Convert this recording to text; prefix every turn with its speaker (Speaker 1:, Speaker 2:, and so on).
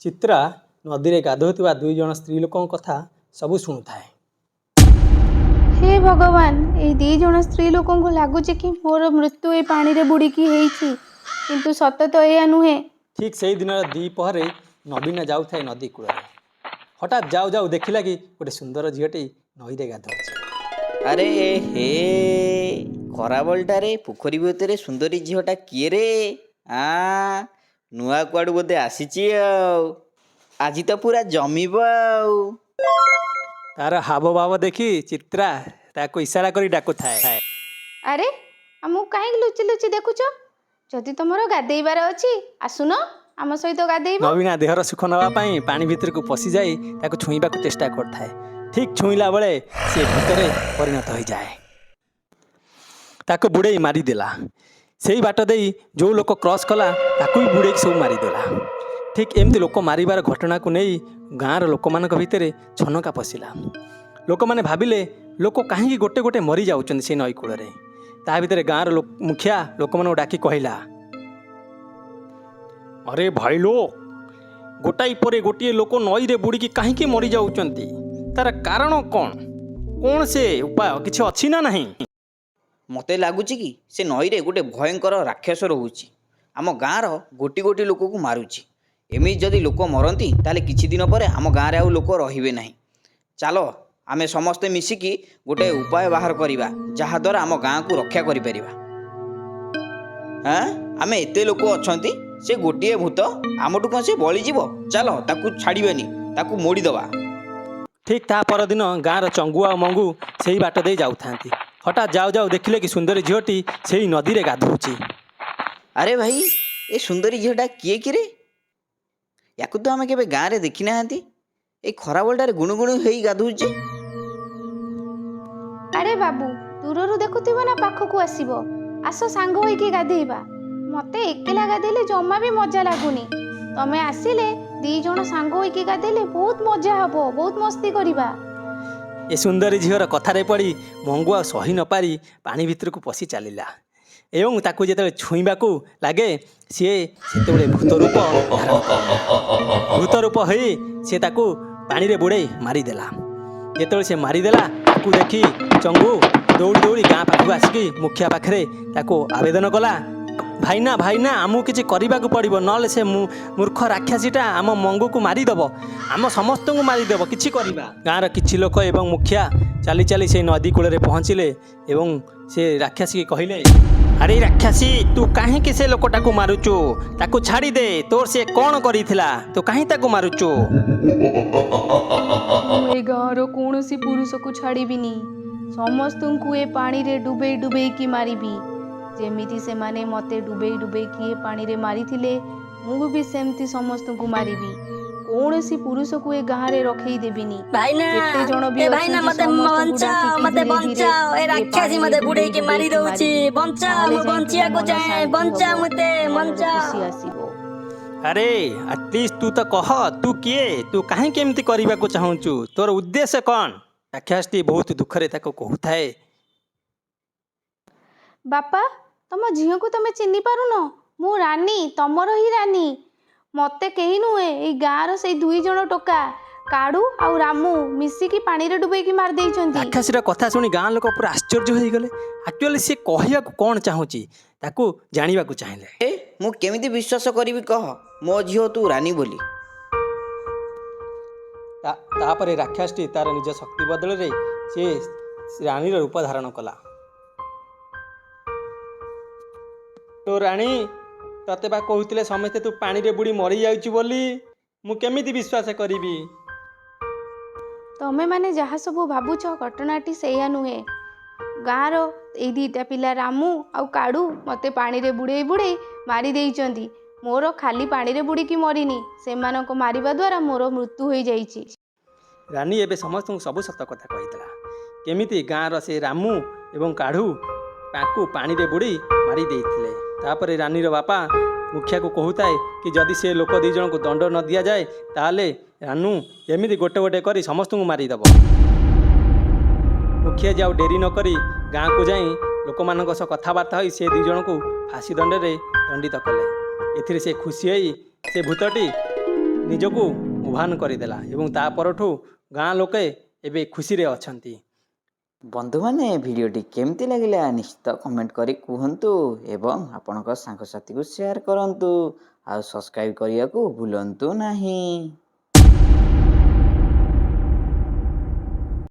Speaker 1: ଚିତ୍ରା ନଦୀରେ ଗାଧୋଉଥିବା ଦୁଇ ଜଣ ସ୍ତ୍ରୀ ଲୋକଙ୍କ କଥା ସବୁ ଶୁଣୁଥାଏ।
Speaker 2: हे भगवान ए दी जण स्त्री लोकों को लगुच कि मोर मृत्यु ए पानी रे बुड़ीकी हेइछि किंतु सत तो एया नुहे।
Speaker 1: ठीक से दिन द्विपहरे नवीन जाऊे नदी कूल हठात जाऊ जाऊ देखला कि गोटे सुंदर झीटी नई रे गाधोଉଛି।
Speaker 3: अरे हे खराबलटारे पोखरी भितर सुंदरी झीटा किए रे नुआ कुआडू बोधे आसीची आज तो पूरा जमीब
Speaker 1: तार हाव भाव देखी चित्रा ताको इशारा करी डाकु थाए।
Speaker 2: अरे आमु काहे लुचि लुचि देखुछ जदि तमरो गादेइबार अछि आसुन आम सहित गादेइबो।
Speaker 1: नवीना देहर सुख नवा पाई पानी भीतर को पशि जाई ताको छुईबा को चेष्टा करथाए। ठीक छुईला बेले से भूतरे परिणत हो जाए। ताको बुड़े मारिदेला। सेही बाट देई जो लोक क्रॉस कला ताको भी बुड़े सब मारिदेला। ठीक एमती लोक मारिबार घटना को नहीं गाँव लोक मान भितर छनका पशिला। लोक मैंने भाविले लोक कहीं गोटे गोटे मरी जाउछन से नई कूल ता भितर गाँव मुखिया लोक मान डाकी कहला, अरे भाई लोग गोटाई परे गोटे लोक नई रे बुड़ीकी कहीं मरी जाउछंती तार कारण कौन से उपाय किसी अच्छी ना नहीं।
Speaker 3: मते लगुच कि से नई रे गोटे भयंकर राक्षस रोची आम गाँव गोटी गोटी लोक को मारुची। एमि जदि लोक मरती ताले किछि दिन पर आम गाँव रे आउ लोक रहिबे नहीं। चलो आमे समस्ते मिसिकी गोटे उपाय बाहर करिबा जहा द्वारा आम गाँ को रक्षा करि परिबा। आमे एते लोक अछंती से गोटे भूत आमटू कौन से बली जीव चलो ताकू छाड़िबानी ताकू मोड़ी दबा।
Speaker 1: ठीक ता परदिन गाँव चंगू आ मंगू से बाट दे जाऊ थांती। हठात जाऊ जाऊ देखिले कि सुंदरी झीटी से नदी रे गाधोଉଛି।
Speaker 3: अरे भाई ए सुंदरी झीटा किए कि रे या तो आम के गाँव रे देखी ना ए खराबलटारे गुणुगुणु हेई गाधोଉଛି।
Speaker 2: अरे बाबू दूररू देखुथिबो ना पाखकू आसीबो आस सांग होइकी गाधेइबा। मते एकेला गाधेले जम्मा भी मजा लागुनी। तमे आसिले दी जण सांग होइकी गाधेले बहुत मजा हबो बहुत मस्ती करिबा।
Speaker 1: ए सुंदरी झीर कथारे पड़ी मंगुआ सही न पारी पानी भीतर को पशि चलिला एवं ताकू जेते छुईबा को लागे सी से भूत रूप भूत रूप हो सी ताकू पानी रे बुड़े मारिदेला। जेते से मारिदेला ताकू देखी चंगू दौड़ी दौड़ी गाँ पाखक आसिकी मुखिया पाखे ताकू आवेदन कला, भाईना आमू किसी करने को पड़ो ना से मूर्ख राक्षसीटा आम मंगू को मारिदेव आम समस्त को मारिदेव किसी करवा। गाँव किसी लोक एवं मुखिया चली चली से नदी कूल पहुँचले एवं से राक्षसी कहले, अरे राक्षसी तू कहीं से लोकटा को मारुचु ताकू छाड़ी दे तोर से कौन करिथिला तू कहीं ताकू मारुचु।
Speaker 2: ए गाँवर कौन सी पुरुष को छाड़ीबिनी समस्त को ए पानी रे डुबे डुबे की मारिबी। जेमिति से माने मते डुबे डुबे किए पानी रे मारी थिले मु भी सेमती समस्त को मारिबी। कौन सी पुरुष को ए गाँ रे रखई देबिनी।
Speaker 4: भाईना ए भाईना मते बंचाओ मते बंचाओ ए राक्षसी मते बुड़े के मारी दउची बंचाओ मु बंचिया को जाए बंचाओ मते बंचाओ।
Speaker 1: अरे एटलिस्ट तू तो कह तू किए तू कहीं केमती करबा को चाहूचु तोर उद्देश्य कौन। राक्षसटी बहुत दुखरे ताको कहूथाए,
Speaker 2: बापा तम झील को तमे चिन्नी पारुन मु रानी तमर ही रानी। मते कही नुहे ए गाँव से दुई जण टोका काड़ू आउ रामू मिसिकी पानी रे डुबेकी मार देइचंती।
Speaker 1: राक्षसीर कथा शुणी गाँ लोक पूरा आश्चर्य हो गले। एक्चुअली सी कहया कौन चाहूची ताकू जानिबा को चाहिले।
Speaker 3: मु केमिति विश्वास करिवि कह मो झियो तू रानी बोली।
Speaker 1: तापरे राक्षसटी तार निज शक्ति बदल रे से रानीर रूप धारण कला। तो रानी तते बा कहूतिले समस्ते तू पानी रे बुड़ी मरी जाउची बोली मु केमिति विश्वास करिवि।
Speaker 2: तमे माने जहाँ सब भाबुछ घटनाटी सेया नुहे। गाँव ए दीटा पिला रामू आउ काड़ू मते पानी रे बुड़े बुड़े मारी देइचंती। मोर खाली पानी रे बुड़ीकी मरिनी सेमानक मारिबा द्वारा मोर मृत्यु हो जाइछि।
Speaker 1: रानी एबे समस्त सब सत कथा कहितला केमिति गाँव से रामू एवं काढ़ू ताकू पानी रे बुड़ी मारी देइथिले। तापरे रानीर बापा मुखिया को कहूताए कि जदि से लोक दी जन को दंड न दिया जाए ताले रानू एमिति गोटे गोटे करी समस्त को मारिदेव। मुखिया जाऊ डेरी न करी गाँ को जाई लोक मानक सह कथबार्ता होई से दी जन को फांसी दंड रे दंडित कले। एथिरे से खुशी होई से भूतटी ନିଜକୁ ଉଭାନ କରିଦେଲା ଏବଂ ତା ପରଠୁ ଗାଁ ଲୋକେ ଏବେ ଖୁସିରେ ଅଛନ୍ତି।
Speaker 3: ବନ୍ଧୁମାନେ ଭିଡ଼ିଓଟି କେମିତି ଲାଗିଲା ନିଶ୍ଚିତ କମେଣ୍ଟ କରି କୁହନ୍ତୁ ଏବଂ ଆପଣଙ୍କ ସାଙ୍ଗସାଥିକୁ ସେୟାର କରନ୍ତୁ ଆଉ ସବସ୍କ୍ରାଇବ୍ କରିବାକୁ ଭୁଲନ୍ତୁ ନାହିଁ।